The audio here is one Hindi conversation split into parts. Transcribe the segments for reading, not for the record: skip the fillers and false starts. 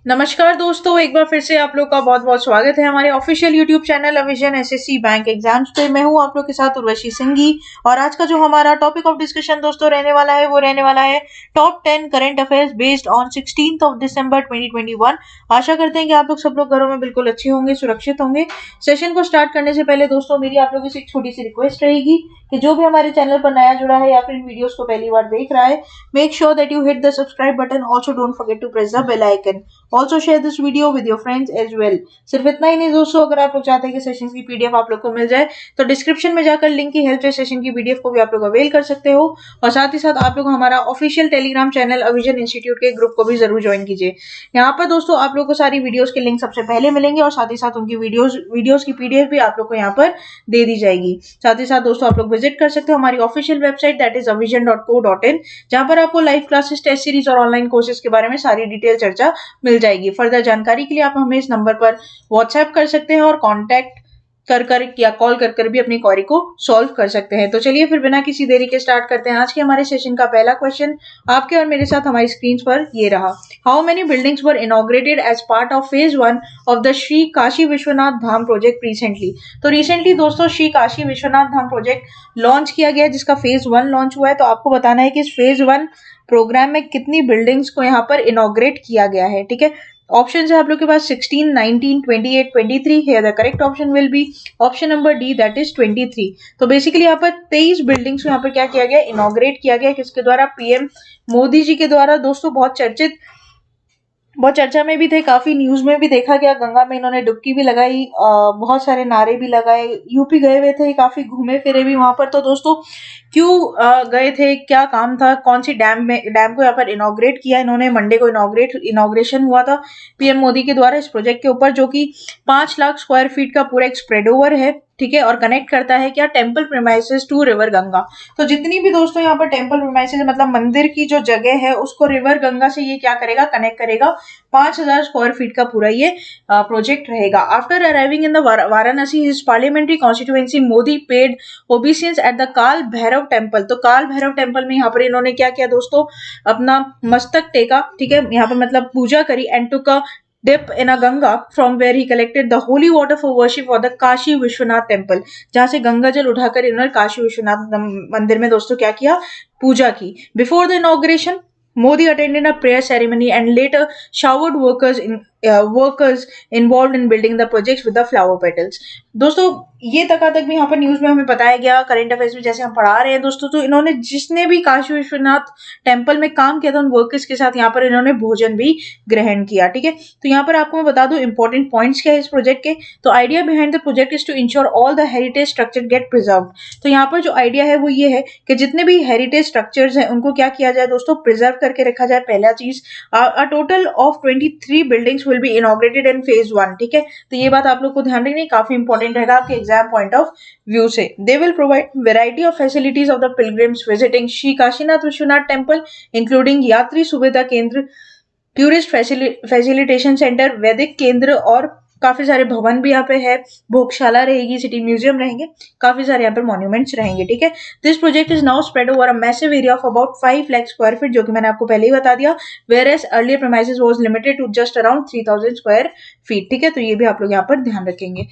नमस्कार दोस्तों, एक बार फिर से आप लोग का बहुत बहुत स्वागत है हमारे ऑफिशियल यूट्यूब चैनल अविजन एसएससी बैंक एग्जाम्स पे। मैं हूं आप लोग के साथ उर्वशी सिंघी और आज का जो हमारा टॉपिक ऑफ डिस्कशन दोस्तों रहने वाला है वो रहने वाला है top 10 current affairs based on 16th of December 2021। आशा करते हैं कि आप लोग सब लोग घरों में बिल्कुल अच्छे होंगे, सुरक्षित होंगे। सेशन को स्टार्ट करने से पहले दोस्तों मेरी आप लोगों से एक छोटी सी रिक्वेस्ट रहेगी कि जो भी हमारे चैनल पर नया जुड़ा है या फिर इन वीडियोस को पहली बार देख रहा है, make sure that you hit the subscribe button. Also don't forget to press the bell icon. Also share this video with your friends as well. सिर्फ इतना ही नहीं दोस्तों, अगर आप लोग चाहते हैं कि सेशन की पीडीएफ आप लोग को मिल जाए तो डिस्क्रिप्शन में जाकर लिंक की हेल्प से सेशन की पीडीएफ को भी आप लोग अवेल कर सकते हो। और साथ ही साथ आप लोग हमारा ऑफिशियल टेलीग्राम चैनल अविजन इंस्टीट्यूट के ग्रुप को भी जरूर ज्वाइन कीजिए। यहाँ पर दोस्तों आप लोग को सारी वीडियोस के लिंक सबसे पहले मिलेंगे और साथ ही साथ उनकी वीडियोस की पीडीएफ भी आप लोग को यहाँ पर दे दी जाएगी। साथ ही साथ दोस्तों आप लोग विजिट कर सकते हो हमारी official website that is avision.co.in, जहां पर आपको लाइव क्लासेस, टेस्ट सीरीज और ऑनलाइन कोर्सेज के बारे में सारी डिटेल चर्चा मिल जाएगी। फर्दर जानकारी के लिए आप हमें इस नंबर पर व्हाट्सएप कर सकते हैं और कांटेक्ट कर या कॉल कर भी अपनी क्वेरी को सॉल्व कर सकते हैं। तो चलिए फिर बिना किसी देरी के स्टार्ट करते हैं। आज के हमारे सेशन का पहला क्वेश्चन आपके और मेरे साथ हमारी स्क्रीन पर ये रहा। How many buildings were inaugurated as part of phase 1 of the Shri Kashi Vishwanath Dham project recently. तो रिसेंटली दोस्तों श्री काशी विश्वनाथ धाम प्रोजेक्ट लॉन्च किया गया जिसका फेज 1 लॉन्च हुआ है। तो आपको बताना है कि इस फेज 1 प्रोग्राम में कितनी बिल्डिंग्स को यहाँ पर इनॉग्रेट किया गया है। ठीक है, ऑप्शन है आप लोग के पास 16, 19, 28, 23। Here the correct option will be option number D that is 23। तो बेसिकली यहाँ पर 23 बिल्डिंग्स को यहाँ पर क्या किया गया, इनॉग्रेट किया गया। किसके द्वारा? पीएम मोदी जी के द्वारा। दोस्तों बहुत चर्चा में भी थे, काफी न्यूज में भी देखा गया। गंगा में इन्होंने डुबकी भी लगाई, बहुत सारे नारे भी लगाए। यूपी गए हुए थे, काफी घूमे फिरे भी वहां पर। तो दोस्तों क्यों गए थे, क्या काम था, कौन सी डैम को यहाँ पर इनॉग्रेट किया इन्होंने? मंडे को इनॉग्रेशन हुआ था पीएम मोदी के द्वारा इस प्रोजेक्ट के ऊपर, जो कि 5 लाख स्क्वायर फीट का पूरा एक स्प्रेड ओवर है। ठीक है, और कनेक्ट करता है क्या, temple premises to river Ganga. तो जितनी भी दोस्तों यहाँ पर टेम्पल प्रेमाइसेस मतलब मंदिर की जो जगह है उसको रिवर गंगा से ये क्या करेगा, कनेक्ट करेगा। 5,000 स्क्वायर फीट का पूरा ये प्रोजेक्ट रहेगा। After arriving in the Varanasi his parliamentary constituency, Modi paid obeisance at the Kaal Bhairav temple. तो काल भैरव टेम्पल में यहाँ पर इन्होंने क्या किया दोस्तों, अपना मस्तक टेका। ठीक है, यहाँ पर मतलब पूजा करी। And took a dip in a Ganga from where he collected the holy water for worship for the Kashi Vishwanath temple, जहां से गंगा जल उठाकर इन्होंने काशी विश्वनाथ मंदिर में दोस्तों क्या किया, पूजा की। Before the inauguration Modi attended a prayer ceremony and later showered workers involved in building the projects with the flower petals। दोस्तों ये तक भी यहाँ पर न्यूज में हमें बताया गया, करंट अफेयर्स में जैसे हम पढ़ा रहे हैं दोस्तों। तो इन्होंने जिसने भी काशी विश्वनाथ टेम्पल में काम किया था उन वर्कर्स के साथ यहाँ पर इन्होंने भोजन भी ग्रहण किया। ठीक है, तो यहाँ पर आपको मैं बता दूं इंपॉर्टेंट पॉइंट्स क्या है इस प्रोजेक्ट के। तो idea behind the project is to ensure all the heritage structure get preserve. तो यहाँ पर जो आइडिया है वो ये है कि जितने भी हेरिटेज स्ट्रक्चर्स हैं उनको क्या किया जाए दोस्तों, प्रिजर्व करके रखा जाए। पहला चीज, a total of 23 buildings will be inaugurated in phase 1। ठीक है, तो ये बात आप लोग को ध्यान रखनी काफी इंपॉर्टेंट रहेगा आपके एग्जाम पॉइंट ऑफ व्यू से। They will provide variety of facilities of the pilgrims visiting Shri Kashinath Vishwanath temple, including यात्री सुविधा केंद्र, टूरिस्ट फैसिलिटेशन सेंटर, वैदिक केंद्र और काफी सारे भवन भी यहाँ पे है। भोगशाला रहेगी, सिटी म्यूजियम रहेंगे, काफी सारे यहाँ पर मॉन्यूमेंट्स रहेंगे। ठीक है, this project is now spread over a massive area of about 5 lakh square feet, जो कि मैंने आपको पहले ही बता दिया। Whereas earlier premises was limited to just around 3,000 square feet. ठीक है, तो ये भी आप लोग यहाँ पर ध्यान रखेंगे।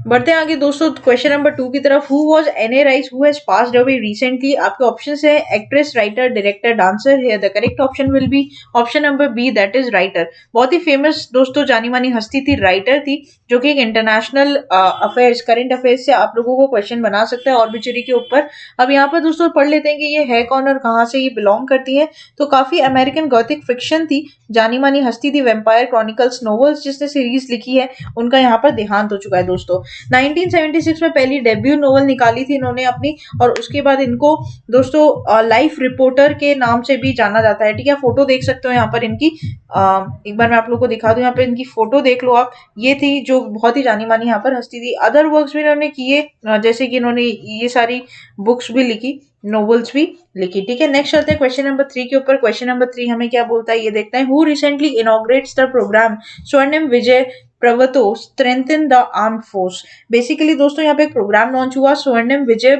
बढ़ते हैं आगे दोस्तों क्वेश्चन नंबर 2 की तरफ। Who was Anne Rice who has passed away recently. आपके ऑप्शंस है actress, writer, director, dancer. Here the correct option will be option number B that is writer. बहुत ही फेमस दोस्तों जानी मानी हस्ती थी, राइटर थी, जो कि एक इंटरनेशनल अफेयर्स, करंट अफेयर्स से आप लोगों को क्वेश्चन बना सकते हैं ऑर्बिचरी के ऊपर। अब यहाँ पर दोस्तों पढ़ लेते हैं कि ये है कौन और कहाँ से ये बिलोंग करती है। तो काफी अमेरिकन गॉथिक फिक्शन थी, जानी मानी हस्ती थी, वेम्पायर क्रॉनिकल्स नॉवेल्स जिसने सीरीज लिखी है, उनका यहाँ पर देहांत हो चुका है दोस्तों। 1976 में पहली डेब्यू नोवेल निकाली थी इन्होंने अपनी, और उसके बाद इनको दोस्तों लाइफ रिपोर्टर के नाम से भी जाना जाता है। ठीक है, फोटो देख सकते हो यहाँ पर इनकी, एक बार मैं आप लोग को दिखा दूं, यहाँ पे इनकी फोटो देख लो आप। ये थी जो बहुत ही जानी मानी यहाँ पर हस्ती थी। अदर वर्क्स भी इन्होंने किए, जैसे कि इन्होंने ये सारी बुक्स भी लिखी, नॉवेल्स भी लिखी। ठीक है, नेक्स्ट चलते हैं क्वेश्चन नंबर 3 के ऊपर। क्वेश्चन नंबर 3 हमें क्या बोलता है ये देखते हैं। Who recently inaugurates the programme Swarnim Vijay प्रवतो strengthen the armed force. Basically दोस्तों यहाँ पे एक प्रोग्राम लॉन्च हुआ, स्वर्णिम विजय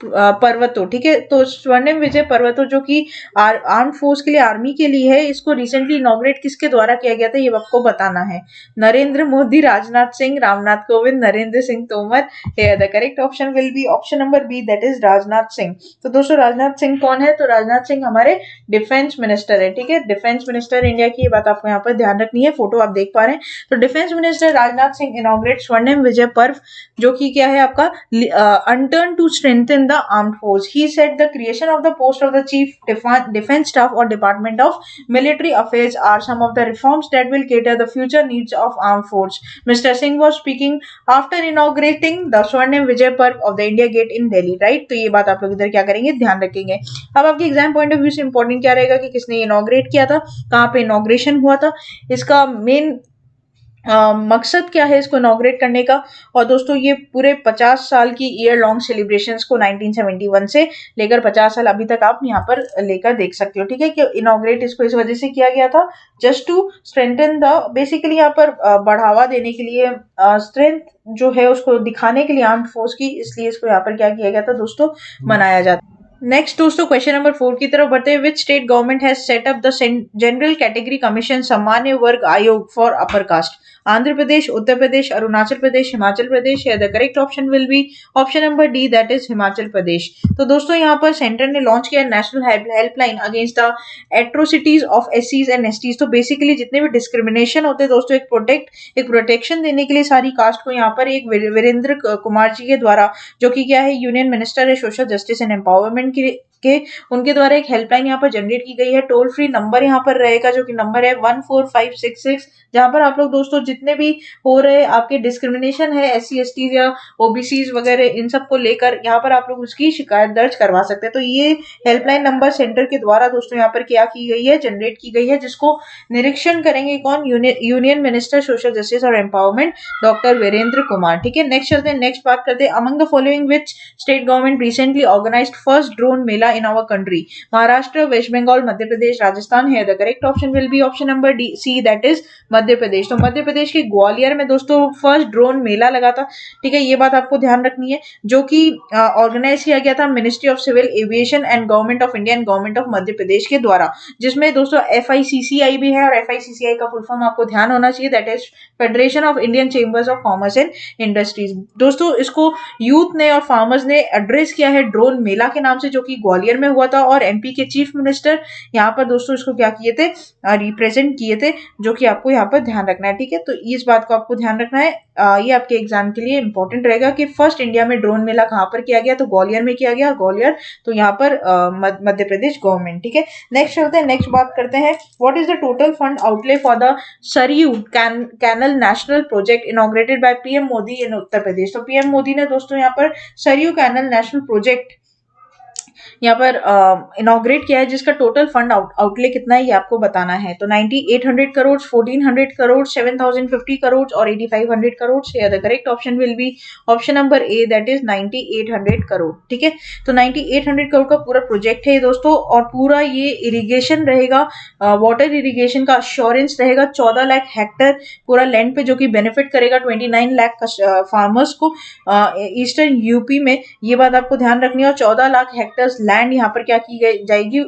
पर्वतो, ठीक है। तो स्वर्णिम विजय पर्वतो जो कि आर्म फोर्स के लिए, आर्मी के लिए है, इसको रिसेंटली इनॉग्रेट किसके द्वारा किया गया था ये आपको बताना है। Narendra Modi, Rajnath Singh, Ramnath Kovind, Narendra Singh Tomar. The correct option will be option number B, that is Rajnath Singh. तो दोस्तों राजनाथ सिंह कौन है? तो राजनाथ सिंह हमारे डिफेंस मिनिस्टर है, ठीक है। डिफेंस मिनिस्टर इंडिया की, ये बात आपको यहाँ पर ध्यान रखनी है। फोटो आप देख पा रहे हैं। तो defence minister Rajnath Singh inaugurate Swarnim Vijay Parv, जो कि क्या है आपका, in turn to strengthen the armed force. He said the creation of the post of the chief defence staff और department of military affairs are some of the reforms that will cater the future needs of armed force. Mr. Singh was speaking after inaugurating the Swarnim Vijay Parv of the India Gate in Delhi, right? तो ये बात आप लोग इधर क्या करेंगे, ध्यान रखेंगे। अब आपके एग्जाम पॉइंट ऑफ व्यू से इंपॉर्टेंट क्या रहेगा कि किसने इनॉग्रेट किया था, कहाँ पे इनॉग्रेशन हुआ था, इसका मेन मकसद क्या है इसको इनॉग्रेट करने का। और दोस्तों ये पूरे 50 साल की ईयर लॉन्ग सेलिब्रेशंस को 1971 से लेकर 50 साल अभी तक आप यहाँ पर लेकर देख सकते हो, ठीक है। कि इनॉग्रेट इसको इस वजह से किया गया था, just to strengthen the, basically यहाँ पर बढ़ावा देने के लिए, स्ट्रेंथ जो है उसको दिखाने के लिए आर्म्ड फोर्स की, इसलिए इसको यहाँ पर क्या किया गया था दोस्तों, मनाया जाता है। नेक्स्ट दोस्तों क्वेश्चन नंबर 4 की तरफ बढ़ते हैं। Which state government has set up the general category commission सामान्य वर्ग आयोग for upper caste? Andhra Pradesh, Uttar Pradesh, Arunachal Pradesh, Himachal Pradesh. The correct option will be option number D, that is Himachal Pradesh. तो दोस्तों यहाँ पर सेंटर ने लॉन्च किया national helpline against the atrocities of एससीज एंड एसटीज। तो बेसिकली जितने भी डिस्क्रिमिनेशन होते हैं दोस्तों, एक प्रोटेक्शन देने के लिए सारी कास्ट को, यहाँ पर एक वीरेंद्र कुमार जी के द्वारा, जो कि क्या है यूनियन मिनिस्टर है सोशल जस्टिस एंड एम्पावरमेंट के उनके द्वारा एक हेल्पलाइन यहाँ पर जनरेट की गई है। टोल फ्री नंबर यहाँ पर रहेगा, जो कि नंबर है 14566, जहां पर आप लोग दोस्तों जितने भी हो रहे आपके डिस्क्रिमिनेशन है एससी एसटी या ओबीसी वगैरह, इन सब को लेकर यहाँ पर आप लोग उसकी शिकायत दर्ज करवा सकते हैं। तो ये हेल्पलाइन नंबर सेंटर के द्वारा दोस्तों यहाँ पर क्या की गई है, जनरेट की गई है, जिसको निरीक्षण करेंगे कौन, यूनियन मिनिस्टर सोशल जस्टिस और एम्पावरमेंट डॉक्टर वीरेंद्र कुमार, ठीक है। नेक्स्ट चलते हैं, नेक्स्ट बात करते हैं। Among the following which state government recently organised first drone मेला in our country? Maharashtra, West Bengal, Madhya Pradesh, Rajasthan है। The correct option will be option number D, C, that is Madhya Pradesh. तो मध्य प्रदेश के ग्वालियर में दोस्तों फर्स्ट ड्रोन मेला लगा था, ठीक है। ये बात आपको ध्यान रखनी है, जो कि ऑर्गेनाइज किया गया था ministry of civil aviation and government of India and government of Madhya Pradesh के द्वारा, जिसमें दोस्तों FICCI भी है। और FICCI का फुल फॉर्म आपको ध्यान होना चाहिए, that is federation of Indian chambers of commerce and industries. दोस्तों इसको यूथ ने और फार्मर्स ने एड्रेस किया है ड्रोन मेला के नाम से, जो कि ग्वालियर में हुआ था। और MP के चीफ मिनिस्टर यहाँ पर दोस्तों इसको क्या किए थे, रिप्रेजेंट किए थे, जो कि आपको यहाँ पर ध्यान रखना है, ठीक है। तो इस बात को आपको ध्यान रखना है, ये आपके एग्जाम के लिए इंपॉर्टेंट रहेगा कि फर्स्ट इंडिया में ड्रोन मेला कहाँ पर किया गया, तो ग्वालियर में किया गया। ग्वालियर तो यहाँ पर मध्य प्रदेश गवर्नमेंट, ठीक है। नेक्स्ट चलते हैं, नेक्स्ट बात करते हैं। What is the total fund outlay for the Saryu canal national project inaugurated by PM Modi in Uttar Pradesh? तो PM मोदी ने दोस्तों यहाँ पर सरयू कैनल नेशनल प्रोजेक्ट यहाँ पर इनॉग्रेट किया है, जिसका टोटल फंड आउटले कितना है ये आपको बताना है। तो 9800 करोड़, 1400 करोड़, 7050 करोड़ और 8500 crore. The correct option will be option number A, that is 9800 crore, ठीक है। तो 9800 करोड़ का पूरा प्रोजेक्ट है दोस्तों, और पूरा ये इरिगेशन रहेगा, वाटर इरिगेशन का अश्योरेंस रहेगा 14 लाख हेक्टर पूरा लैंड पे, जो कि बेनिफिट करेगा 29 लाख फार्मर्स को ईस्टर्न यूपी में। ये बात आपको ध्यान रखनी है। और 14 लाख हेक्टर लैंड यहाँ पर क्या की जाएगी,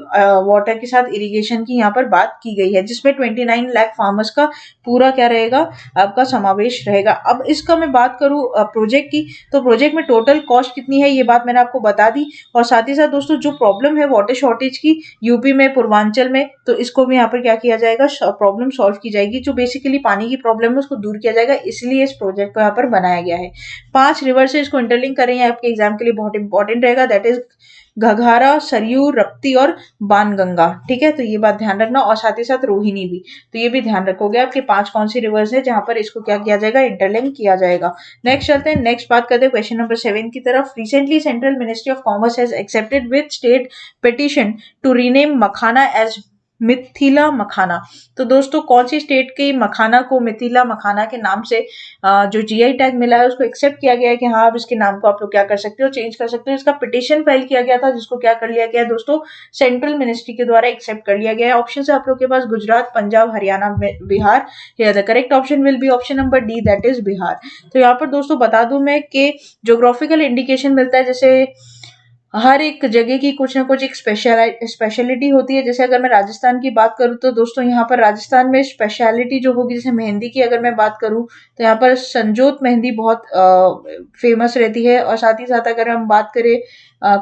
वाटर के साथ इरिगेशन की यहाँ पर बात की गई है, जिसमें 29 लाख फार्मर्स का पूरा क्या रहेगा, आपका समावेश रहेगा। अब इसका मैं बात करूँ प्रोजेक्ट की, तो प्रोजेक्ट में टोटल कॉस्ट कितनी है ये बात मैंने आपको बता दी। और साथ ही साथ दोस्तों जो प्रॉब्लम है वाटर शॉर्टेज की यूपी में, पूर्वांचल में, तो इसको भी यहाँ पर क्या किया जाएगा, प्रॉब्लम सॉल्व की जाएगी। जो बेसिकली पानी की प्रॉब्लम है उसको दूर किया जाएगा, इसलिए इस प्रोजेक्ट को यहाँ पर बनाया गया है। 5 रिवर से इसको इंटरलिंक करेंगे, आपके एग्जाम के लिए बहुत इंपॉर्टेंट रहेगा, दैट इज घघारा, सरयू, रप्ती और बाणगंगा, ठीक है। तो ये बात ध्यान रखना, और साथ ही साथ रोहिणी भी, तो ये भी ध्यान रखोगे आपके 5 कौन सी रिवर्स है जहां पर इसको क्या किया जाएगा, इंटरलिंक किया जाएगा। नेक्स्ट चलते हैं, नेक्स्ट बात करते हैं क्वेश्चन नंबर 7 की तरफ। Recently central ministry of commerce has accepted with state petition to rename makhana as Mithila makhana? तो दोस्तों कौन सी स्टेट के मखाना को मिथिला मखाना के नाम से जो GI टैग मिला है उसको एक्सेप्ट किया गया है कि हाँ, अब इसके नाम को आप लोग क्या कर सकते हो, चेंज कर सकते हो। इसका पिटिशन फाइल किया गया था, जिसको क्या कर लिया गया दोस्तों, सेंट्रल मिनिस्ट्री के द्वारा एक्सेप्ट कर लिया गया है। ऑप्शन है आप लोग के पास Gujarat, Punjab, Haryana, Bihar. Here the correct option will be option number D, that is Bihar. तो यहाँ पर दोस्तों बता दूं मैं कि ज्योग्राफिकल इंडिकेशन मिलता है, जैसे हर एक जगह की कुछ ना कुछ एक स्पेशलिटी होती है। जैसे अगर मैं राजस्थान की बात करूँ तो दोस्तों यहाँ पर राजस्थान में स्पेशलिटी जो होगी, जैसे मेहंदी की अगर मैं बात करूँ तो यहाँ पर संजोत मेहंदी बहुत फेमस रहती है। और साथ ही साथ अगर हम बात करें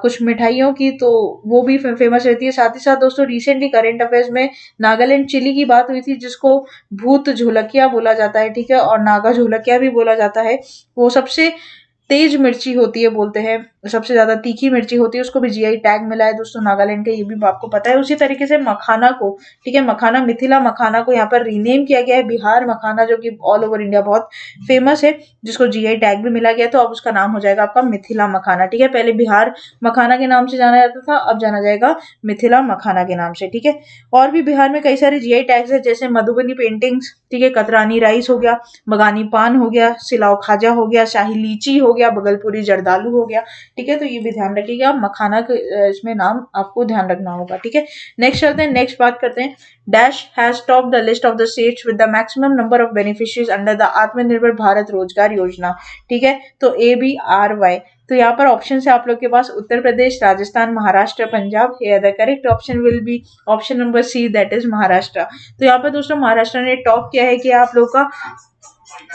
कुछ मिठाइयों की तो वो भी फेमस रहती है। साथ ही साथ दोस्तों रिसेंटली करंट अफेयर्स में नागालैंड चिली की बात हुई थी, जिसको भूत झोलकिया बोला जाता है, ठीक है, और नागा झोलकिया भी बोला जाता है। वो सबसे तेज मिर्ची होती है, बोलते हैं सबसे ज्यादा तीखी मिर्ची होती है, उसको भी जीआई टैग मिला है दोस्तों नागालैंड का, ये भी आपको पता है। उसी तरीके से मखाना को, ठीक है, मखाना मिथिला मखाना को यहाँ पर रीनेम किया गया है बिहार मखाना, जो कि ऑल ओवर इंडिया बहुत फेमस है, जिसको जीआई टैग भी मिला गया। तो अब उसका नाम हो जाएगा आपका मिथिला मखाना, ठीक है। पहले बिहार मखाना के नाम से जाना जाता था, अब जाना जाएगा मिथिला मखाना के नाम से, ठीक है। और भी बिहार में कई सारे जीआई टैग्स है, जैसे मधुबनी पेंटिंग्स, ठीक है, कतरानी राइस हो गया, बगानी पान हो गया, सिलाव खाजा हो गया, शाही लीची हो गया, बगलपुरी जर्दालू हो गया, ठीक है। तो ये भी ध्यान रखिएगा, मखाना के इसमें नाम आपको ध्यान रखना होगा, ठीक है। नेक्स्ट चलते हैं, नेक्स्ट बात करते हैं। Dash has top the list of the states with the maximum number of beneficiaries under the आत्मनिर्भर भारत रोजगार योजना, ठीक है। तो ABRY, तो यहाँ पर ऑप्शन है आप लोग के पास Uttar Pradesh, Rajasthan, Maharashtra, Punjab. The correct option will be option number C, that is Maharashtra. तो यहाँ पर दोस्तों महाराष्ट्र ने टॉप किया है कि आप लोग का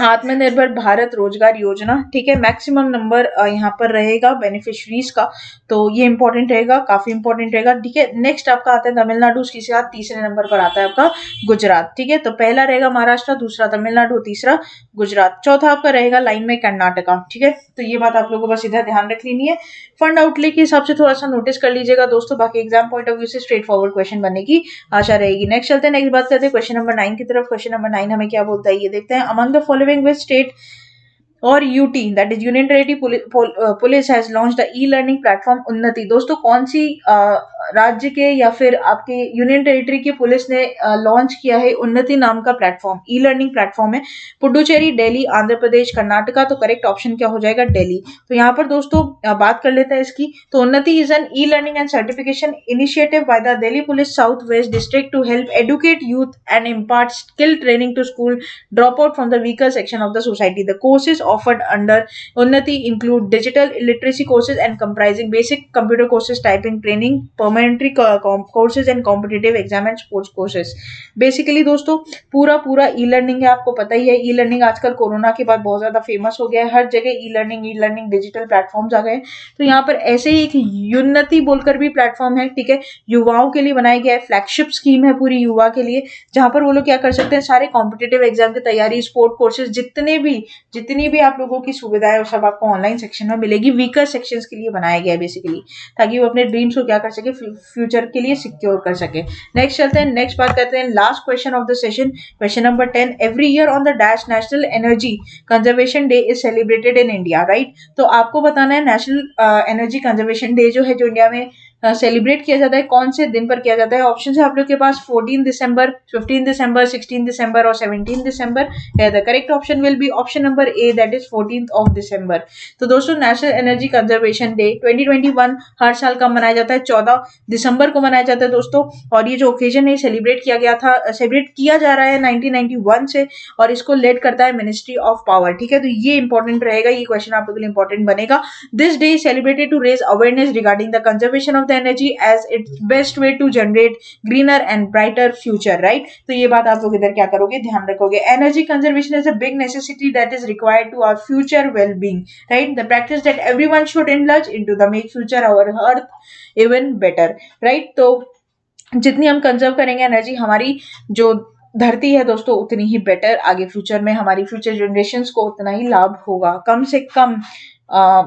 आत्मनिर्भर भारत रोजगार योजना, ठीक है। मैक्सिमम नंबर यहाँ पर रहेगा बेनिफिशरीज का, तो ये इंपॉर्टेंट रहेगा, काफी इंपॉर्टेंट रहेगा, ठीक है। नेक्स्ट आपका आता है तमिलनाडु, उसके साथ तीसरे नंबर पर आता है आपका गुजरात, ठीक है। तो पहला रहेगा महाराष्ट्र, दूसरा तमिलनाडु, तीसरा गुजरात, चौथा आपका रहेगा लाइन में कर्नाटका, ठीक है। तो ये बात आप लोगों को बस इधर ध्यान रख लेनी है। फंड आउटले के हिसाब से थोड़ा सा नोटिस कर लीजिएगा दोस्तों, बाकी एग्जाम पॉइंट ऑफ व्यू से स्ट्रेट फॉरवर्ड क्वेश्चन बनने की आशा रहेगी। नेक्स्ट चलते हैं, नेक्स्ट बात करते हैं क्वेश्चन नंबर 9 की तरफ। क्वेश्चन नंबर 9 हमें क्या बोलता है ये देखते हैं। Among the following which state और UT, that is union territory police has launch the e learning platform Unnati. दोस्तों कौन सी राज्य के या फिर आपके यूनियन टेरिटरी की पुलिस ने लॉन्च किया है उन्नति नाम का प्लेटफॉर्म, ई लर्निंग प्लेटफॉर्म है। पुडुचेरी, दिल्ली, आंध्र प्रदेश, कर्नाटका। तो करेक्ट ऑप्शन क्या हो जाएगा, दिल्ली। तो यहाँ पर दोस्तों बात कर लेते हैं इसकी। तो Unnati is an e learning and certification initiative by the Delhi police south west district to help educate youth and impart skill training to school drop out from the weaker section of the society. The courses offered under Unnati include digital literacy courses and comprising basic computer courses, typing training, permanentry courses and competitive exam and sports courses। Basically दोस्तों पूरा ई लर्निंग है, आपको पता ही है ई लर्निंग आजकल कोरोना के बाद बहुत ज्यादा फेमस हो गया है, हर जगह ई लर्निंग डिजिटल प्लेटफॉर्म्स आ गए। तो यहाँ पर ऐसे ही एक उन्नति बोलकर भी प्लेटफॉर्म है, ठीक है, युवाओं के लिए बनाया गया है, फ्लैगशिप स्कीम है पूरी युवा के लिए, जहां पर वो लोग क्या कर सकते हैं, सारे कॉम्पिटेटिव एग्जाम की तैयारी, स्पोर्ट कोर्सेज, जितनी भी आप लोगों की सुविधाएं सब आपको ऑनलाइन सेक्शन में मिलेगी। वीकर सेक्शंस के लिए बनाया गया है बेसिकली, ताकि वो अपने ड्रीम्स को क्या कर सके, फ्यूचर के लिए सिक्योर कर सके। नेक्स्ट चलते हैं, नेक्स्ट बात करते हैं last question of the session, question number 10। Every year on the dash national energy conservation day is celebrated in India, right. तो आपको बताना है नेशनल एनर्जी कंजर्वेशन डे जो है, जो इंडिया में सेलिब्रेट किया जाता है, कौन से दिन पर किया जाता है। ऑप्शन है आप लोग के पास 14 दिसंबर, 15 दिसंबर, 16 दिसंबर और 17 दिसंबर। The correct option will be option number A, that is 14th of December. तो दोस्तों नेशनल एनर्जी कंजर्वेशन डे 2021 हर साल का मनाया जाता है, 14 दिसंबर को मनाया जाता है दोस्तों। और ये जो ओकेजन है सेलिब्रेट किया जा रहा है 1991 से, और इसको लेड करता है मिनिस्ट्री ऑफ पावर, ठीक है। तो ये इंपॉर्टेंट रहेगा, ये क्वेश्चन आप लोगों के लिए इंपॉर्टेंट बनेगा। This day is celebrated to raise awareness regarding the conservation of the energy as it's best way to generate greener and brighter future, right. तो ये बात आप लोग इधर क्या करोगे, ध्यान रखोगे। Energy conservation is a big necessity that is required to our future well being, right. The practice that everyone should indulge into the make future our earth even better, right. तो जितनी हम कंजर्व करेंगे एनर्जी, हमारी जो धरती है दोस्तों उतनी ही बेटर, आगे फ्यूचर में हमारी फ्यूचर जनरेशंस को उतना ही लाभ होगा। कम से कम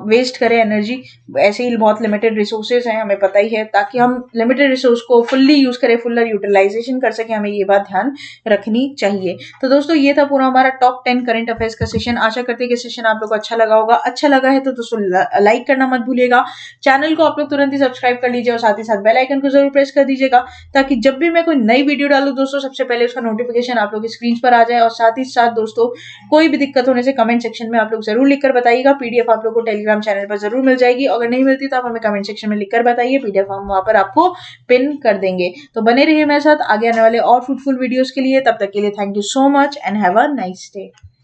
वेस्ट करें एनर्जी, ऐसे ही बहुत लिमिटेड रिसोर्सेज हैं हमें पता ही है, ताकि हम लिमिटेड रिसोर्स को फुल्ली यूज करें, फुल्लर यूटिलाइजेशन कर सके, हमें ये बात ध्यान रखनी चाहिए। तो दोस्तों ये था पूरा हमारा टॉप 10 करंट अफेयर्स का सेशन। आशा करते हैं कि सेशन आप लोग को अच्छा लगा होगा। अच्छा लगा है तो दोस्तों लाइक करना मत भूलिएगा, चैनल को आप लोग तुरंत ही सब्सक्राइब कर लीजिए और साथ ही साथ बेल आइकन को जरूर प्रेस कर दीजिएगा, ताकि जब भी मैं कोई नई वीडियो डालूं दोस्तों सबसे पहले उसका नोटिफिकेशन आप लोग की स्क्रीन पर आ जाए। और साथ ही साथ दोस्तों कोई भी दिक्कत होने से कमेंट सेक्शन में आप लोग जरूर लिखकर बताइएगा। पीडीएफ आप लोग को टेलीग्राम चैनल पर जरूर मिल जाएगी, अगर नहीं मिलती तो आप हमें कमेंट सेक्शन में लिखकर बताइए, पीडीएफ हम वहां पर आपको पिन कर देंगे। तो बने रहिए मेरे साथ आगे आने वाले और फ्रूटफुल वीडियोस के लिए। तब तक के लिए thank you so much and have a nice day.